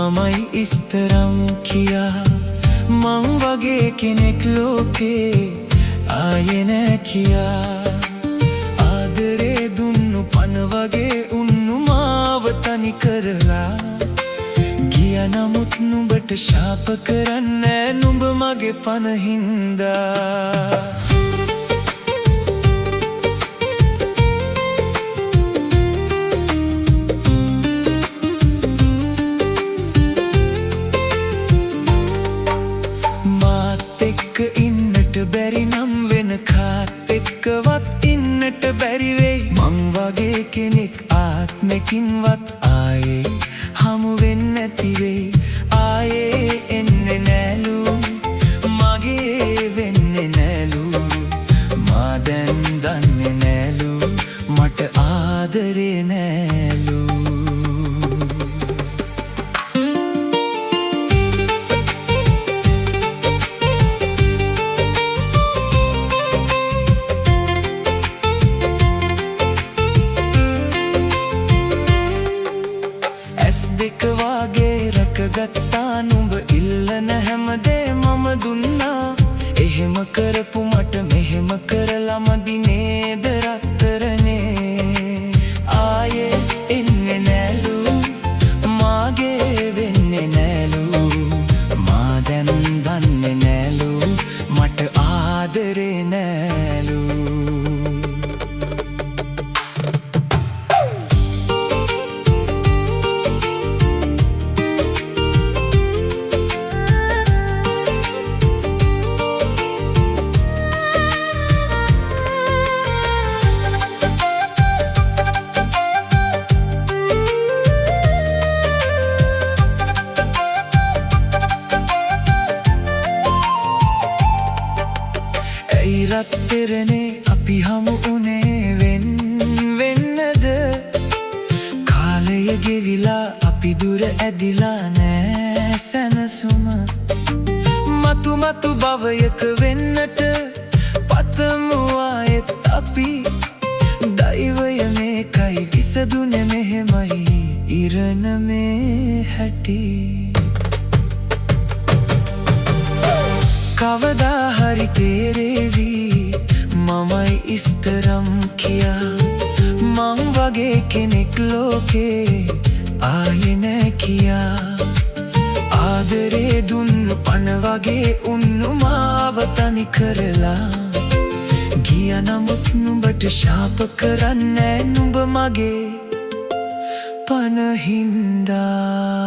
මමයි ඉස්තරම් කියා මං වගේ කෙනෙක් ලෝකේ ආයේ නෑ කියා ආදරේ දුන්නු පන වගේ උන්නු මාව තනි කරලා ගියා නමුත් නුඹට ශාප කරන්නේ නුඹ මගේ පන හින්දා බැරි නම් වෙන කාත් එක්කවත් ඉන්නට බැරි වෙයි මං වගේ කෙනෙක් ආත්මකින්වත් ආයේ හමු වෙන්නේ නැති වෙයි ආයේ එන්නේ නෑලු මගේ වෙන්නේ නෑලු මා දැන් දන්නේ නෑලු මට ආදරේ නෑලු දෙක වාගේ රැකගත්තා නුඹ ඉල්ලන හැමදේ මම දුන්නා එහෙම කරපු මට මෙහෙම කරලා මදි නේද රත්තරනේ ආයේ එන්නේ නෑලු මාගේ වෙන්නේ නෑලු මා දැන් දන්නේ නෑලු මට ආදරේ නෑලු රත්තරනේ අපි හමු උනේ වෙන්නද කාලය ගෙවිලා අපි දුර ඇදිලා නෑ සැනසුම මතු භවයක වෙන්නට පතමු ආයෙත් අපි දෛවය මේකයි විසදුනේ මෙහෙමයි ඉරණ මේ හැටි කවදා හරි තේරේවි මමයි ඉස්තරම් කියා මං වගේ කෙනෙක් ලෝකේ ආයේ නෑ කියා ආදරේ දුන්නු පන වගේ උන්නු මාව තනි කරලා ගියා නමුත් නුඹට ශාප කරන්නේ නුඹ මගේ පන හින්දා